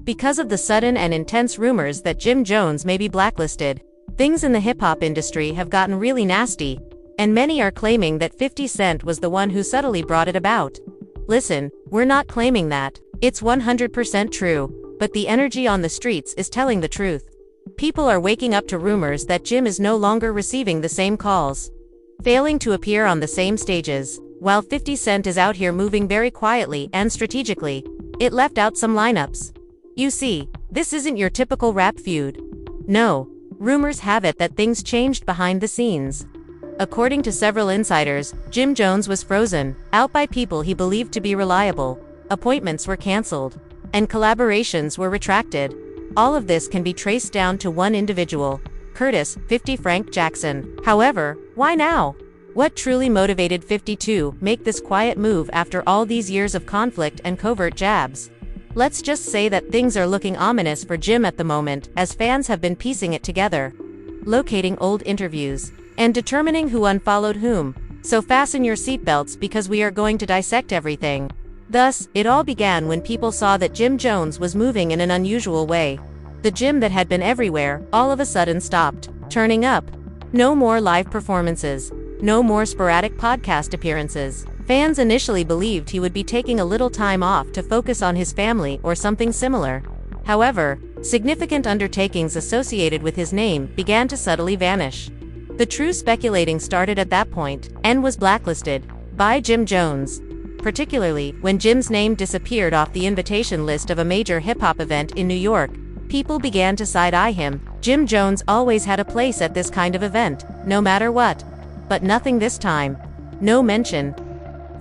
Because of the sudden and intense rumors that Jim Jones may be blacklisted, things in the hip-hop industry have gotten really nasty, and many are claiming that 50 Cent was the one who subtly brought it about. Listen, we're not claiming that. It's 100% true, but the energy on the streets is telling the truth. People are waking up to rumors that Jim is no longer receiving the same calls, failing to appear on the same stages, while 50 Cent is out here moving very quietly and strategically. It left out some lineups. You see, this isn't your typical rap feud. No, rumors have it that things changed behind the scenes. According to several insiders, Jim Jones was frozen out by people he believed to be reliable, appointments were canceled, and collaborations were retracted. All of this can be traced down to one individual, Curtis 50 Frank Jackson. However, why now? What truly motivated 50 to make this quiet move after all these years of conflict and covert jabs? Let's just say that things are looking ominous for Jim at the moment, as fans have been piecing it together, locating old interviews, and determining who unfollowed whom. So fasten your seatbelts because we are going to dissect everything. Thus, it all began when people saw that Jim Jones was moving in an unusual way. The Jim that had been everywhere, all of a sudden stopped turning up. No more live performances. No more sporadic podcast appearances. Fans initially believed he would be taking a little time off to focus on his family or something similar. However, significant undertakings associated with his name began to subtly vanish. The true speculating started at that point, and was Blacklisted by Jim Jones. Particularly, when Jim's name disappeared off the invitation list of a major hip-hop event in New York, people began to side-eye him. Jim Jones always had a place at this kind of event, no matter what. But nothing this time. No mention.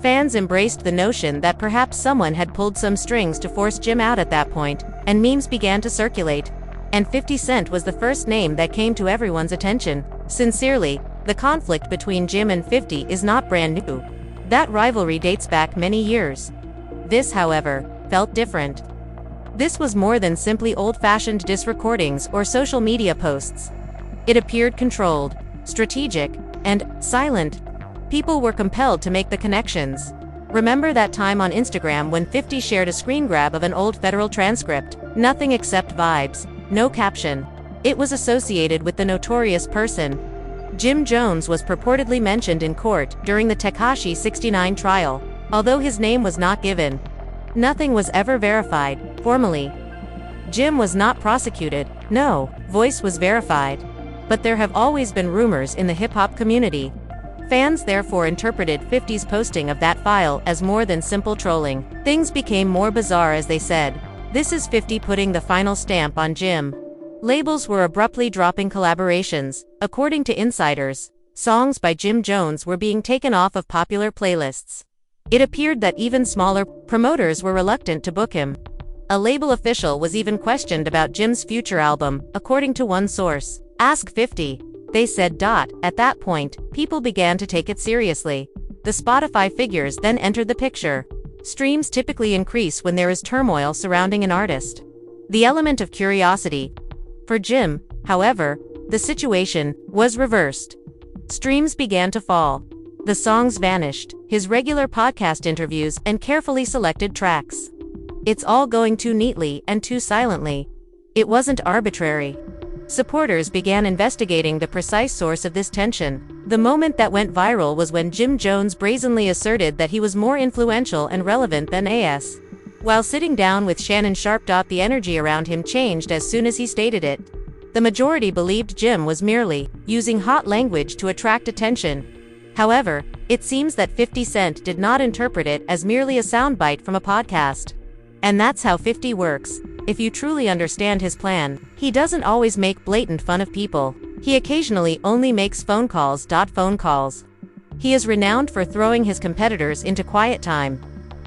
Fans embraced the notion that perhaps someone had pulled some strings to force Jim out at that point, and memes began to circulate. And 50 Cent was the first name that came to everyone's attention. Sincerely, the conflict between Jim and 50 is not brand new. That rivalry dates back many years. This, however, felt different. This was more than simply old-fashioned diss recordings or social media posts. It appeared controlled, strategic, and silent. People were compelled to make the connections. Remember that time on Instagram when 50 shared a screen grab of an old federal transcript? Nothing except vibes, no caption. It was associated with the notorious person. Jim Jones was purportedly mentioned in court during the Tekashi 69 trial, although his name was not given. Nothing was ever verified, formally. Jim was not prosecuted, no, voice was verified. But there have always been rumors in the hip-hop community. Fans therefore interpreted 50's posting of that file as more than simple trolling. Things became more bizarre as they said, "This is 50 putting the final stamp on Jim." Labels were abruptly dropping collaborations. According to insiders, songs by Jim Jones were being taken off of popular playlists. It appeared that even smaller promoters were reluctant to book him. A label official was even questioned about Jim's future album, according to one source. Ask 50. They said. At that point, people began to take it seriously. The Spotify figures then entered the picture. Streams typically increase when there is turmoil surrounding an artist. The element of curiosity. For Jim, however, the situation was reversed. Streams began to fall. The songs vanished, his regular podcast interviews and carefully selected tracks. It's all going too neatly and too silently. It wasn't arbitrary. Supporters began investigating the precise source of this tension. The moment that went viral was when Jim Jones brazenly asserted that he was more influential and relevant than AS. While sitting down with Shannon Sharpe. The energy around him changed as soon as he stated it. The majority believed Jim was merely using hot language to attract attention. However, it seems that 50 Cent did not interpret it as merely a soundbite from a podcast. And that's how 50 works. If you truly understand his plan, he doesn't always make blatant fun of people. He occasionally only makes phone calls. Phone calls. He is renowned for throwing his competitors into quiet time.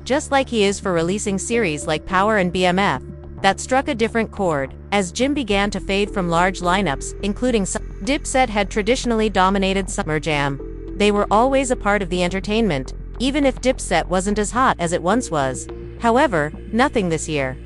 Just like he is for releasing series like Power and BMF, that struck a different chord. As Jim began to fade from large lineups, including Dipset had traditionally dominated Summer Jam. They were always a part of the entertainment, even if Dipset wasn't as hot as it once was. However, nothing this year.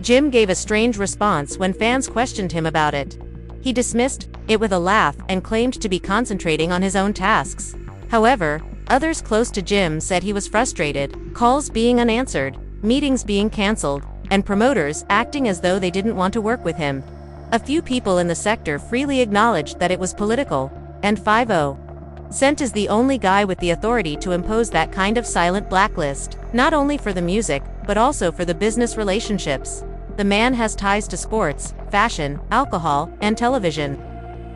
Jim gave a strange response when fans questioned him about it. He dismissed it with a laugh and claimed to be concentrating on his own tasks. However, others close to Jim said he was frustrated, calls being unanswered, meetings being cancelled, and promoters acting as though they didn't want to work with him. A few people in the sector freely acknowledged that it was political, and 50 Cent is the only guy with the authority to impose that kind of silent blacklist, not only for the music, but also for the business relationships. The man has ties to sports, fashion, alcohol, and television.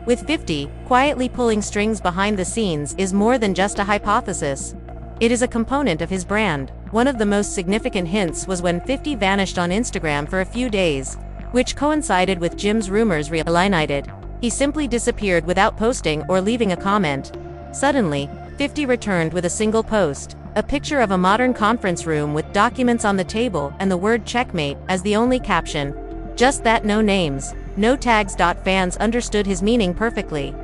With 50, quietly pulling strings behind the scenes is more than just a hypothesis. It is a component of his brand. One of the most significant hints was when 50 vanished on Instagram for a few days, which coincided with Jim's rumors reunited. He simply disappeared without posting or leaving a comment. Suddenly, 50 returned with a single post, a picture of a modern conference room with documents on the table and the word checkmate as the only caption. Just that, no names, no tags. Fans understood his meaning perfectly.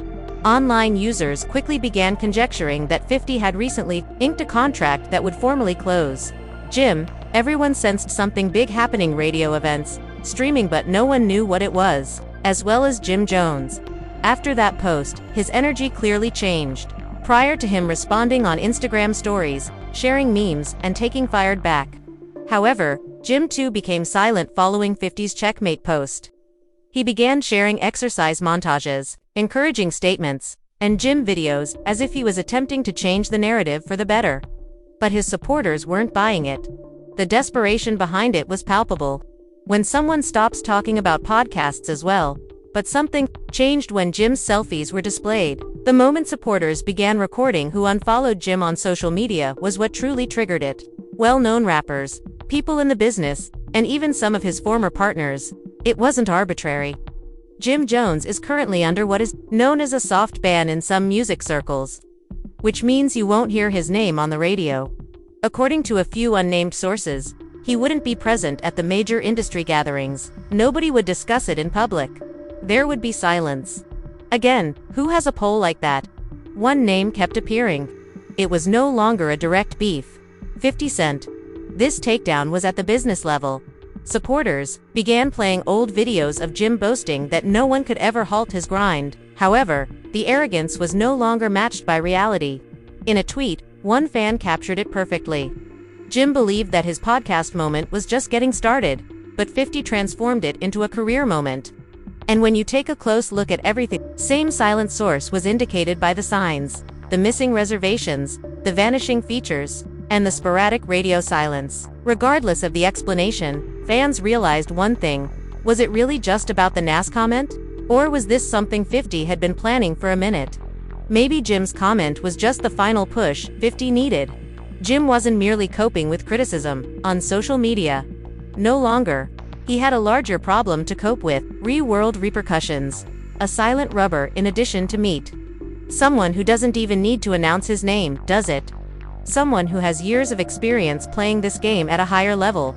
Online users quickly began conjecturing that 50 had recently inked a contract that would formally close. Jim, everyone sensed something big happening: radio events, streaming, but no one knew what it was, as well as Jim Jones. After that post, his energy clearly changed. Prior to him responding on Instagram stories, sharing memes, and taking fired back. However, Jim too became silent following 50's checkmate post. He began sharing exercise montages, encouraging statements, and gym videos as if he was attempting to change the narrative for the better. But his supporters weren't buying it. The desperation behind it was palpable. When someone stops talking about podcasts as well. But something changed when Jim's selfies were displayed. The moment supporters began recording who unfollowed Jim on social media was what truly triggered it. Well-known rappers, people in the business, and even some of his former partners. It wasn't arbitrary. Jim Jones is currently under what is known as a soft ban in some music circles, which means you won't hear his name on the radio. According to a few unnamed sources, he wouldn't be present at the major industry gatherings. Nobody would discuss it in public. There would be silence. Again, who has a poll like that? One name kept appearing. It was no longer a direct beef. 50 Cent. This takedown was at the business level. Supporters began playing old videos of Jim boasting that no one could ever halt his grind. However, the arrogance was no longer matched by reality. In a tweet, one fan captured it perfectly. Jim believed that his podcast moment was just getting started, but 50 transformed it into a career moment. And when you take a close look at everything, same silent source was indicated by the signs, the missing reservations, the vanishing features, and the sporadic radio silence. Regardless of the explanation, fans realized one thing. Was it really just about the Nas comment? Or was this something 50 had been planning for a minute? Maybe Jim's comment was just the final push 50 needed. Jim wasn't merely coping with criticism on social media. No longer. He had a larger problem to cope with: real-world repercussions. A silent rubber in addition to meat. Someone who doesn't even need to announce his name, does it? Someone who has years of experience playing this game at a higher level.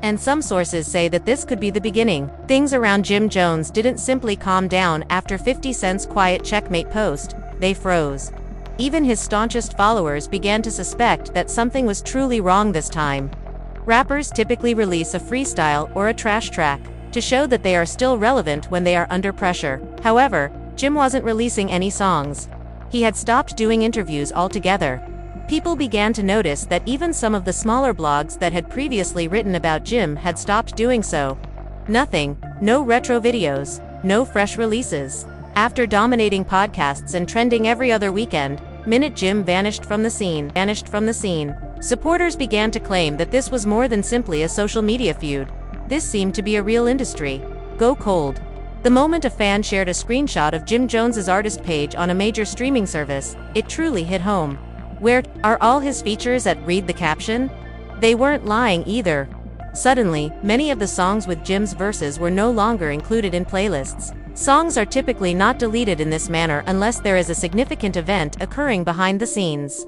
And some sources say that this could be the beginning. Things around Jim Jones didn't simply calm down after 50 Cent's quiet checkmate post, they froze. Even his staunchest followers began to suspect that something was truly wrong this time. Rappers typically release a freestyle or a trash track to show that they are still relevant when they are under pressure. However, Jim wasn't releasing any songs. He had stopped doing interviews altogether. People began to notice that even some of the smaller blogs that had previously written about Jim had stopped doing so. Nothing, no retro videos, no fresh releases. After dominating podcasts and trending every other weekend, Jim vanished from the scene. Supporters began to claim that this was more than simply a social media feud. This seemed to be a real industry. Go cold. The moment a fan shared a screenshot of Jim Jones's artist page on a major streaming service, it truly hit home. Where are all his features at? Read the caption? They weren't lying either. Suddenly, many of the songs with Jim's verses were no longer included in playlists. Songs are typically not deleted in this manner unless there is a significant event occurring behind the scenes.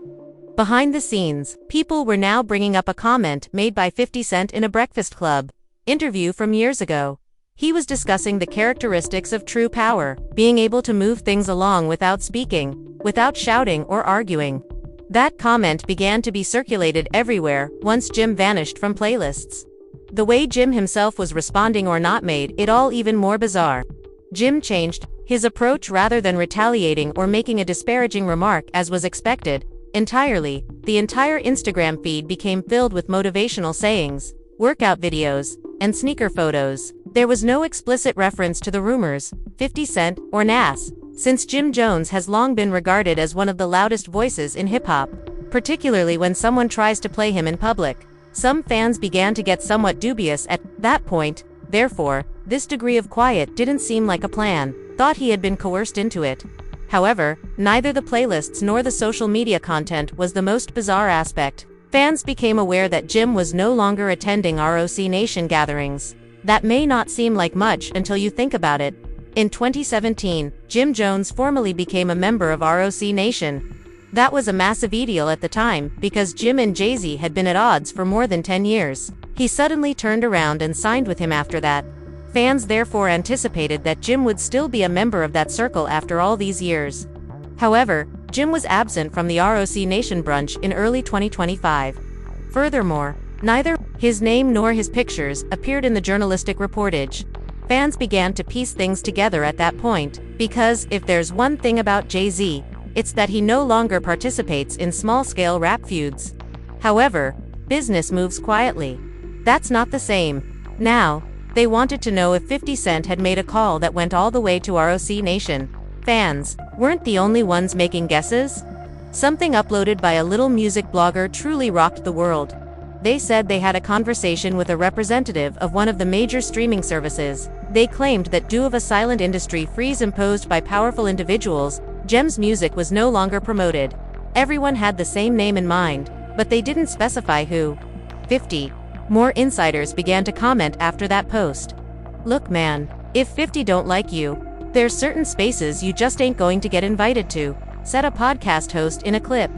Behind the scenes, people were now bringing up a comment made by 50 Cent in a Breakfast Club interview from years ago. He was discussing the characteristics of true power, being able to move things along without speaking, without shouting or arguing. That comment began to be circulated everywhere once Jim vanished from playlists. The way Jim himself was responding or not made it all even more bizarre. Jim changed his approach. Rather than retaliating or making a disparaging remark as was expected, entirely, the entire Instagram feed became filled with motivational sayings, workout videos, and sneaker photos. There was no explicit reference to the rumors, 50 Cent, or Nas, since Jim Jones has long been regarded as one of the loudest voices in hip-hop, particularly when someone tries to play him in public. Some fans began to get somewhat dubious at that point. Therefore, this degree of quiet didn't seem like a plan, thought he had been coerced into it. However, neither the playlists nor the social media content was the most bizarre aspect. Fans became aware that Jim was no longer attending ROC Nation gatherings. That may not seem like much until you think about it. In 2017, Jim Jones formally became a member of ROC Nation. That was a massive deal at the time, because Jim and Jay-Z had been at odds for more than 10 years. He suddenly turned around and signed with him after that. Fans therefore anticipated that Jim would still be a member of that circle after all these years. However, Jim was absent from the ROC Nation brunch in early 2025. Furthermore, neither his name nor his pictures appeared in the journalistic reportage. Fans began to piece things together at that point, because if there's one thing about Jay-Z, it's that he no longer participates in small-scale rap feuds. However, business moves quietly. That's not the same. Now, they wanted to know if 50 Cent had made a call that went all the way to ROC Nation. Fans weren't the only ones making guesses. Something uploaded by a little music blogger truly rocked the world. They said they had a conversation with a representative of one of the major streaming services. They claimed that due to a silent industry freeze imposed by powerful individuals, Jim's music was no longer promoted. Everyone had the same name in mind, but they didn't specify who. 50. More insiders began to comment after that post. Look man, if 50 don't like you, there's certain spaces you just ain't going to get invited to, said a podcast host in a clip.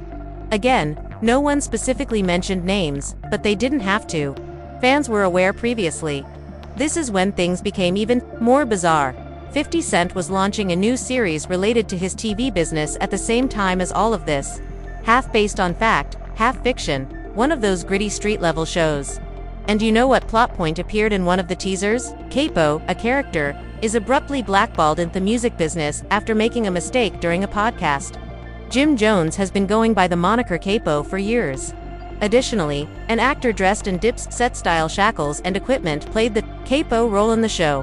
Again, no one specifically mentioned names, but they didn't have to. Fans were aware previously. This is when things became even more bizarre. 50 Cent was launching a new series related to his TV business at the same time as all of this. Half based on fact, half fiction, one of those gritty street-level shows. And you know what plot point appeared in one of the teasers? Capo, a character, is abruptly blackballed in the music business after making a mistake during a podcast. Jim Jones has been going by the moniker Capo for years. Additionally, an actor dressed in Dip's set-style shackles and equipment played the Capo role in the show.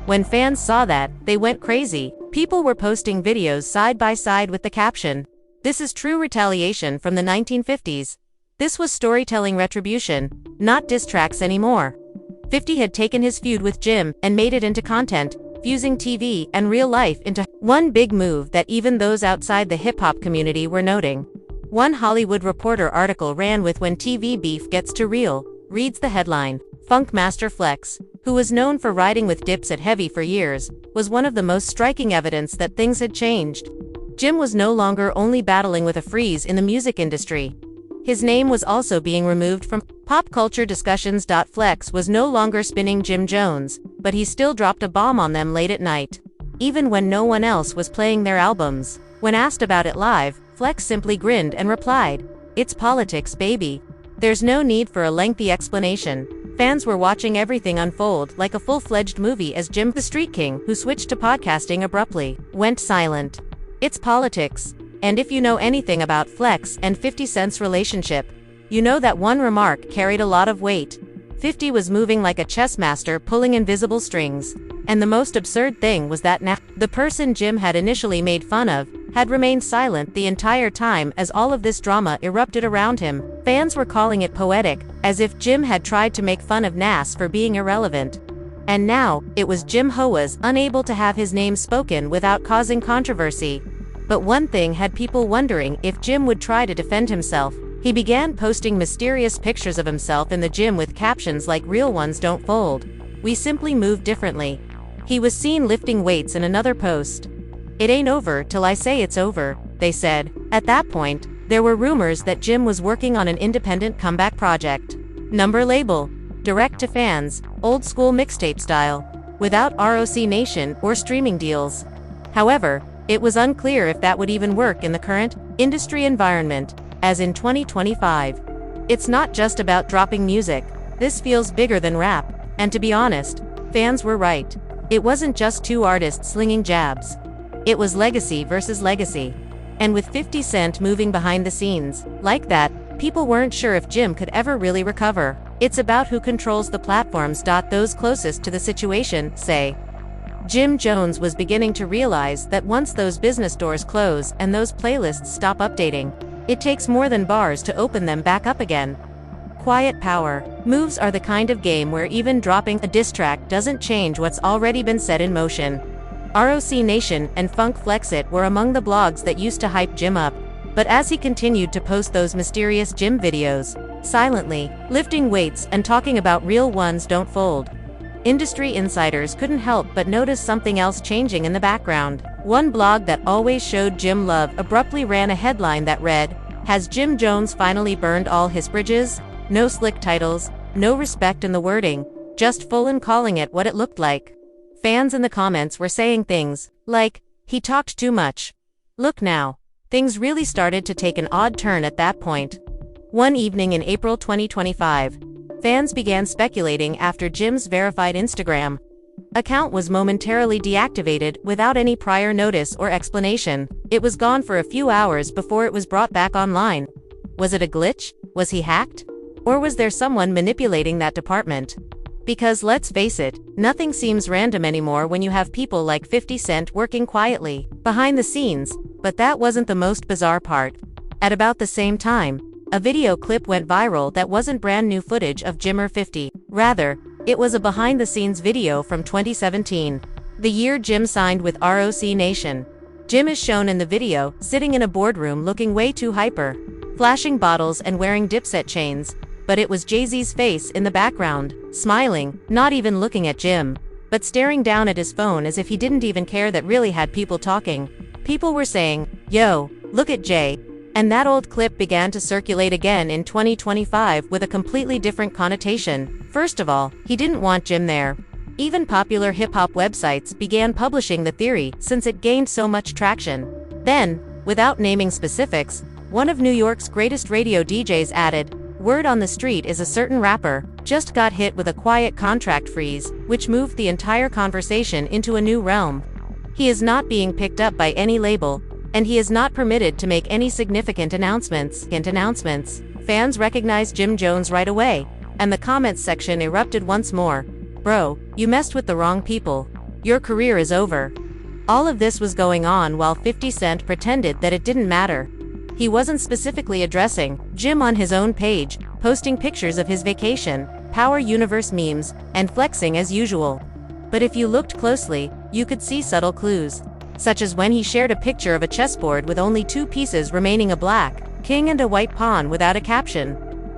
When fans saw that, they went crazy. People were posting videos side by side with the caption, "This is true retaliation from the 1950s. This was storytelling retribution, not diss tracks anymore." 50 had taken his feud with Jim and made it into content, fusing TV and real life into one big move that even those outside the hip-hop community were noting. One Hollywood Reporter article ran with "When TV beef gets too real," reads the headline. Funk Master Flex, who was known for riding with Dips at Heavy for years, was one of the most striking evidence that things had changed. Jim was no longer only battling with a freeze in the music industry. His name was also being removed from pop culture discussions. Flex was no longer spinning Jim Jones, but he still dropped a bomb on them late at night, even when no one else was playing their albums. When asked about it live, Flex simply grinned and replied, "It's politics, baby." There's no need for a lengthy explanation. Fans were watching everything unfold like a full-fledged movie as Jim, the Street King, who switched to podcasting abruptly, went silent. It's politics. And if you know anything about Flex and 50 Cent's relationship, you know that one remark carried a lot of weight. 50 was moving like a chess master pulling invisible strings. And the most absurd thing was that now, the person Jim had initially made fun of, had remained silent the entire time as all of this drama erupted around him. Fans were calling it poetic, as if Jim had tried to make fun of Nas for being irrelevant. And now, it was Jim who was unable to have his name spoken without causing controversy. But one thing had people wondering if Jim would try to defend himself. He began posting mysterious pictures of himself in the gym with captions like "Real ones don't fold. We simply move differently." He was seen lifting weights in another post. "It ain't over till I say it's over," they said. At that point, there were rumors that Jim was working on an independent comeback project. Number label, direct to fans, old school mixtape style, without ROC Nation or streaming deals. However, it was unclear if that would even work in the current industry environment, as in 2025. It's not just about dropping music. This feels bigger than rap, and to be honest, fans were right. It wasn't just two artists slinging jabs. It was legacy versus legacy. And with 50 Cent moving behind the scenes, like that, people weren't sure if Jim could ever really recover. It's about who controls the platforms. Those closest to the situation say. Jim Jones was beginning to realize that once those business doors close and those playlists stop updating, it takes more than bars to open them back up again. Quiet power. Moves are the kind of game where even dropping a diss track doesn't change what's already been set in motion. ROC Nation and Funk Flexit were among the blogs that used to hype Jim up, but as he continued to post those mysterious Jim videos, silently, lifting weights and talking about real ones don't fold, industry insiders couldn't help but notice something else changing in the background. One blog that always showed Jim love abruptly ran a headline that read, "Has Jim Jones finally burned all his bridges?" No slick titles, no respect in the wording, just full in calling it what it looked like. Fans in the comments were saying things like, "He talked too much. Look now." Things really started to take an odd turn at that point. One evening in April 2025, fans began speculating after Jim's verified Instagram account was momentarily deactivated without any prior notice or explanation. It was gone for a few hours before it was brought back online. Was it a glitch? Was he hacked? Or was there someone manipulating that department? Because let's face it, nothing seems random anymore when you have people like 50 Cent working quietly behind the scenes, but that wasn't the most bizarre part. At about the same time, a video clip went viral that wasn't brand new footage of Jim or 50. Rather, it was a behind-the-scenes video from 2017, the year Jim signed with ROC Nation. Jim is shown in the video, sitting in a boardroom looking way too hyper, flashing bottles and wearing Dipset chains, but it was Jay-Z's face in the background, smiling, not even looking at Jim, but staring down at his phone as if he didn't even care that really had people talking. People were saying, "Yo, look at Jay." And that old clip began to circulate again in 2025 with a completely different connotation. First of all, he didn't want Jim there. Even popular hip-hop websites began publishing the theory since it gained so much traction. Then, without naming specifics, one of New York's greatest radio DJs added, "Word on the street is a certain rapper just got hit with a quiet contract freeze," which moved the entire conversation into a new realm. He is not being picked up by any label, and he is not permitted to make any significant announcements. Fans recognized Jim Jones right away, and the comments section erupted once more. "Bro, you messed with the wrong people. Your career is over." All of this was going on while 50 Cent pretended that it didn't matter. He wasn't specifically addressing Jim on his own page, posting pictures of his vacation, Power Universe memes, and flexing as usual. But if you looked closely, you could see subtle clues, such as when he shared a picture of a chessboard with only two pieces remaining, a black king and a white pawn, without a caption.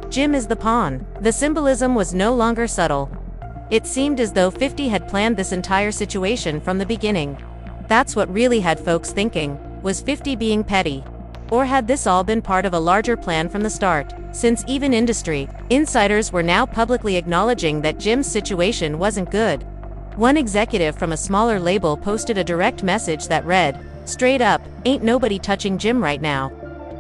"Jim is the pawn." The symbolism was no longer subtle. It seemed as though 50 had planned this entire situation from the beginning. That's what really had folks thinking. Was 50 being petty? Or had this all been part of a larger plan from the start? Since even industry insiders were now publicly acknowledging that Jim's situation wasn't good. One executive from a smaller label posted a direct message that read, "Straight up, ain't nobody touching Jim right now.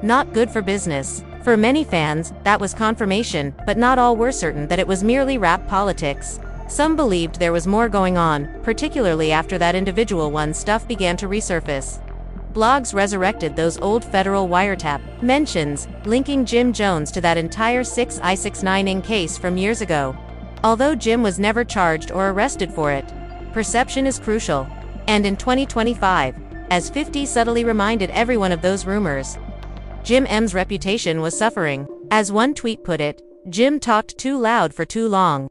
Not good for business." For many fans, that was confirmation, but not all were certain that it was merely rap politics. Some believed there was more going on, particularly after that individual one stuff began to resurface. Blogs resurrected those old federal wiretap mentions, linking Jim Jones to that entire 6i69ing case from years ago. Although Jim was never charged or arrested for it, perception is crucial. And in 2025, as 50 subtly reminded everyone of those rumors, Jim M's reputation was suffering. As one tweet put it, Jim talked too loud for too long.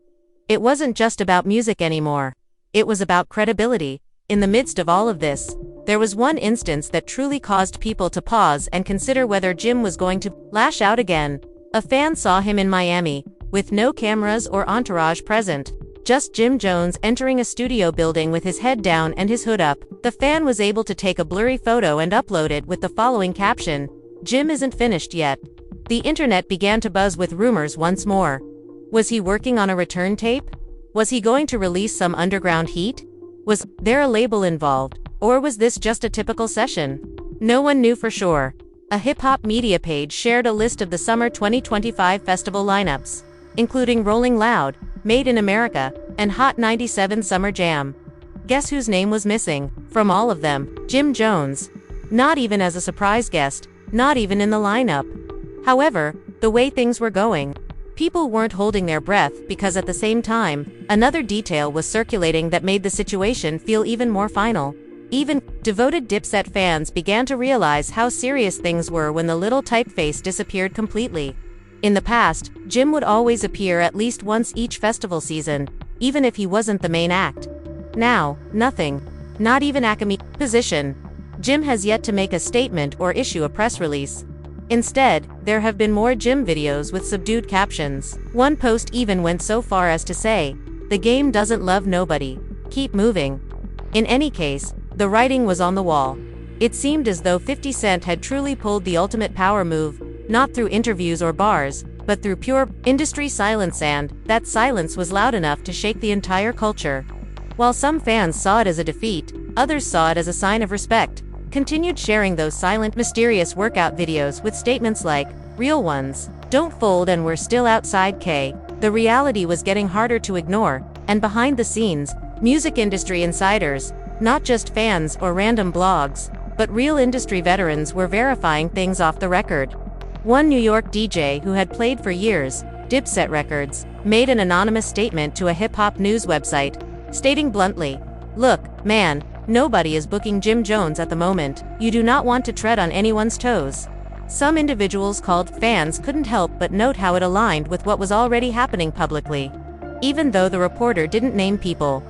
It wasn't just about music anymore. It was about credibility. In the midst of all of this, there was one instance that truly caused people to pause and consider whether Jim was going to lash out again. A fan saw him in Miami, with no cameras or entourage present, just Jim Jones entering a studio building with his head down and his hood up. The fan was able to take a blurry photo and upload it with the following caption, "Jim isn't finished yet." The internet began to buzz with rumors once more. Was he working on a return tape? Was he going to release some underground heat? Was there a label involved? Or was this just a typical session? No one knew for sure. A hip-hop media page shared a list of the summer 2025 festival lineups, including Rolling Loud, Made in America, and Hot 97 Summer Jam. Guess whose name was missing from all of them? Jim Jones. Not even as a surprise guest, not even in the lineup. However, the way things were going, People weren't holding their breath because at the same time, another detail was circulating that made the situation feel even more final. Even devoted Dipset fans began to realize how serious things were when the little typeface disappeared completely. In the past, Jim would always appear at least once each festival season, even if he wasn't the main act. Now, nothing. Not even Acme position. Jim has yet to make a statement or issue a press release. Instead, there have been more Jim videos with subdued captions. One post even went so far as to say, "The game doesn't love nobody. Keep moving." In any case, the writing was on the wall. It seemed as though 50 Cent had truly pulled the ultimate power move, not through interviews or bars, but through pure industry silence, and that silence was loud enough to shake the entire culture. While some fans saw it as a defeat, others saw it as a sign of respect, continued sharing those silent, mysterious workout videos with statements like, "Real ones, don't fold and we're still outside K." The reality was getting harder to ignore, and behind the scenes, music industry insiders, not just fans or random blogs, but real industry veterans were verifying things off the record. One New York DJ who had played for years, Dipset Records, made an anonymous statement to a hip-hop news website, stating bluntly, "Look, man, nobody is booking Jim Jones at the moment. You do not want to tread on anyone's toes." Some individuals called fans couldn't help but note how it aligned with what was already happening publicly. Even though the reporter didn't name people,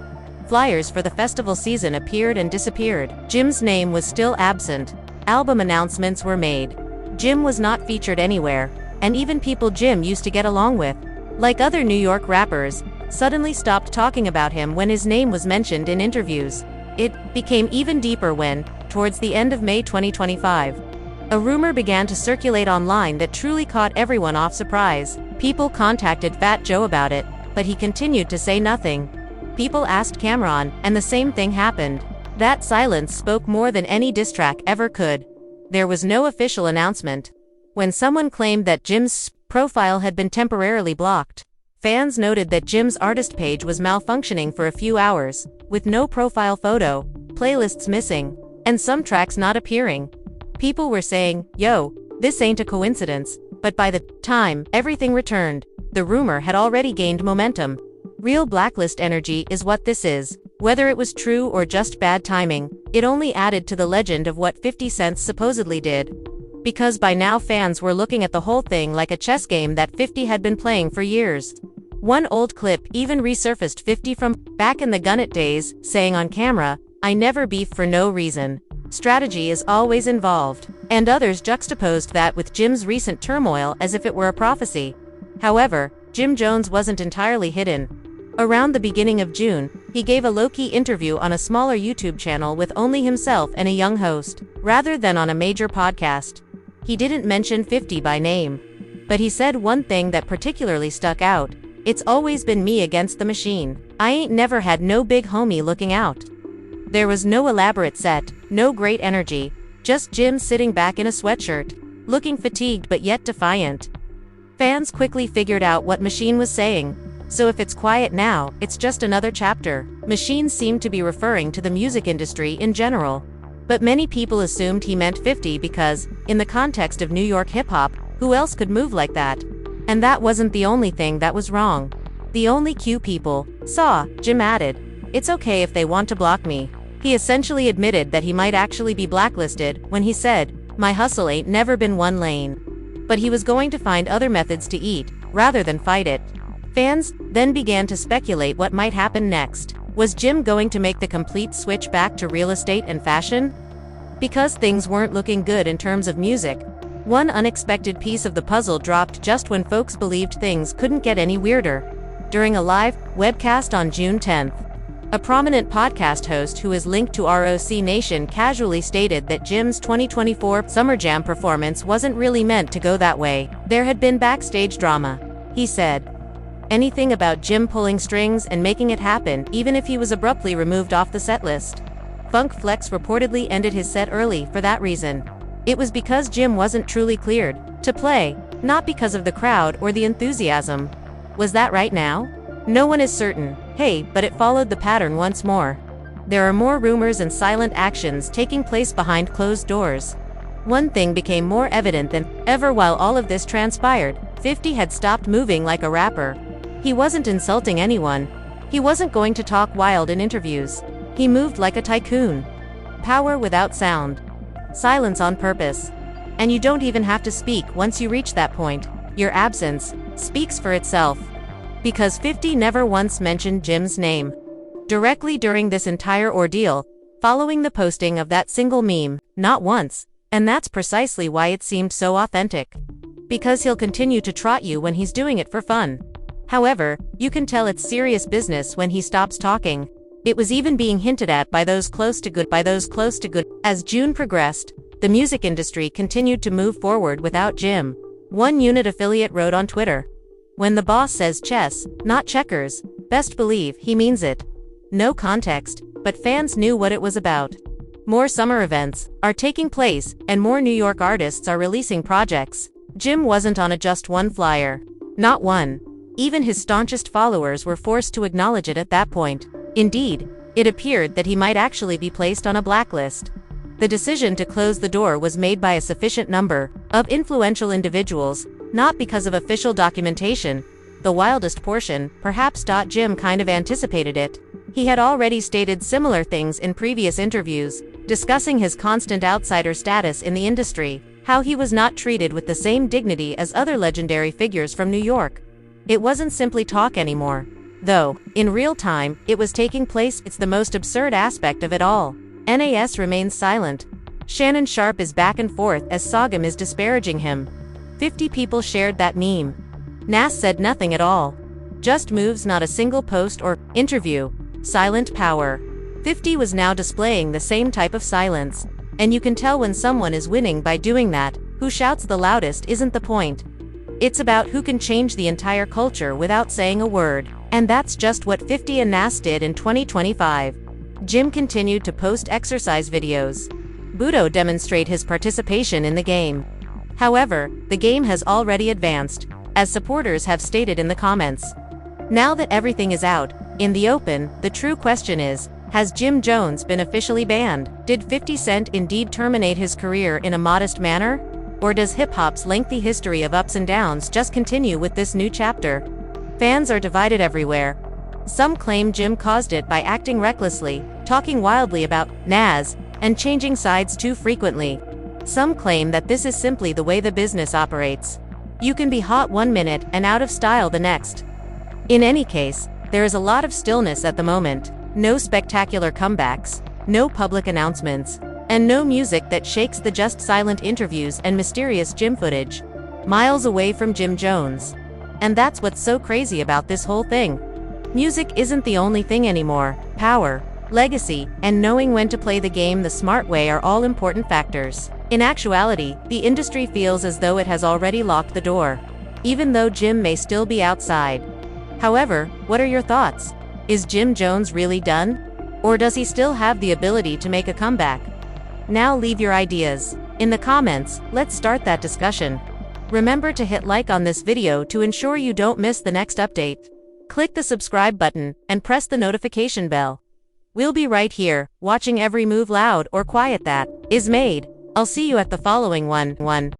flyers for the festival season appeared and disappeared. Jim's name was still absent. Album announcements were made. Jim was not featured anywhere, and even people Jim used to get along with, like other New York rappers, suddenly stopped talking about him when his name was mentioned in interviews. It became even deeper when, towards the end of May 2025, a rumor began to circulate online that truly caught everyone off surprise. People contacted Fat Joe about it, but he continued to say nothing. People asked Cameron, and the same thing happened. That silence spoke more than any diss track ever could. There was no official announcement. When someone claimed that Jim's profile had been temporarily blocked, fans noted that Jim's artist page was malfunctioning for a few hours, with no profile photo, playlists missing, and some tracks not appearing. People were saying, "Yo, this ain't a coincidence," but by the time everything returned, the rumor had already gained momentum. Real Blacklist energy is what this is. Whether it was true or just bad timing, it only added to the legend of what 50 Cent supposedly did. Because by now fans were looking at the whole thing like a chess game that 50 had been playing for years. One old clip even resurfaced 50 from back in the Gun It days, saying on camera, "I never beef for no reason. Strategy is always involved." And others juxtaposed that with Jim's recent turmoil as if it were a prophecy. However, Jim Jones wasn't entirely hidden. Around the beginning of June, he gave a low-key interview on a smaller YouTube channel with only himself and a young host, rather than on a major podcast. He didn't mention 50 by name. But he said one thing that particularly stuck out: "It's always been me against the machine. I ain't never had no big homie looking out." There was no elaborate set, no great energy, just Jim sitting back in a sweatshirt, looking fatigued but yet defiant. Fans quickly figured out what Machine was saying. So if it's quiet now, it's just another chapter. Machine seemed to be referring to the music industry in general. But many people assumed he meant 50 because, in the context of New York hip-hop, who else could move like that? And that wasn't the only thing that was wrong. The only cue people saw, Jim added, "It's okay if they want to block me." He essentially admitted that he might actually be blacklisted when he said, "My hustle ain't never been one lane." But he was going to find other methods to eat, rather than fight it. Fans then began to speculate what might happen next. Was Jim going to make the complete switch back to real estate and fashion? Because things weren't looking good in terms of music, one unexpected piece of the puzzle dropped just when folks believed things couldn't get any weirder. During a live webcast on June 10th, a prominent podcast host who is linked to ROC Nation casually stated that Jim's 2024 Summer Jam performance wasn't really meant to go that way. There had been backstage drama. He said, "Anything about Jim pulling strings and making it happen, even if he was abruptly removed off the set list." Funk Flex reportedly ended his set early for that reason. It was because Jim wasn't truly cleared to play, not because of the crowd or the enthusiasm. Was that right now? No one is certain. Hey, but it followed the pattern once more. There are more rumors and silent actions taking place behind closed doors. One thing became more evident than ever while all of this transpired. 50 had stopped moving like a rapper. He wasn't insulting anyone. He wasn't going to talk wild in interviews. He moved like a tycoon. Power without sound. Silence on purpose. And you don't even have to speak once you reach that point. Your absence speaks for itself. Because 50 never once mentioned Jim's name directly during this entire ordeal, following the posting of that single meme, not once, and that's precisely why it seemed so authentic. Because he'll continue to trot you when he's doing it for fun. However, you can tell it's serious business when he stops talking. It was even being hinted at by those close to good. As June progressed, the music industry continued to move forward without Jim. One unit affiliate wrote on Twitter, "When the boss says chess, not checkers, best believe he means it." No context, but fans knew what it was about. More summer events are taking place, and more New York artists are releasing projects. Jim wasn't on a just one flyer. Not one. Even his staunchest followers were forced to acknowledge it at that point. Indeed, it appeared that he might actually be placed on a blacklist. The decision to close the door was made by a sufficient number of influential individuals, not because of official documentation. The wildest portion, perhaps. Jim kind of anticipated it. He had already stated similar things in previous interviews, discussing his constant outsider status in the industry, how he was not treated with the same dignity as other legendary figures from New York. It wasn't simply talk anymore. Though, in real time, it was taking place. It's the most absurd aspect of it all. NAS remains silent. Shannon Sharpe is back and forth as Sogam is disparaging him. 50 people shared that meme. NAS said nothing at all. Just moves, not a single post or interview. Silent power. 50 was now displaying the same type of silence. And you can tell when someone is winning by doing that. Who shouts the loudest isn't the point. It's about who can change the entire culture without saying a word. And that's just what 50 and NAS did in 2025. Jim continued to post exercise videos. Budo demonstrate his participation in the game. However, the game has already advanced, as supporters have stated in the comments. Now that everything is out, in the open, the true question is, has Jim Jones been officially banned? Did 50 Cent indeed terminate his career in a modest manner? Or does hip-hop's lengthy history of ups and downs just continue with this new chapter? Fans are divided everywhere. Some claim Jim caused it by acting recklessly, talking wildly about NAS, and changing sides too frequently. Some claim that this is simply the way the business operates. You can be hot one minute and out of style the next. In any case, there is a lot of stillness at the moment. No spectacular comebacks, no public announcements, and no music that shakes the just silent interviews and mysterious Jim footage. Miles away from Jim Jones. And that's what's so crazy about this whole thing. Music isn't the only thing anymore. Power, legacy, and knowing when to play the game the smart way are all important factors. In actuality, the industry feels as though it has already locked the door, even though Jim may still be outside. However, what are your thoughts? Is Jim Jones really done? Or does he still have the ability to make a comeback? Now leave your ideas in the comments. Let's start that discussion. Remember to hit like on this video to ensure you don't miss the next update. Click the subscribe button and press the notification bell. We'll be right here, watching every move loud or quiet that is made. I'll see you at the following one.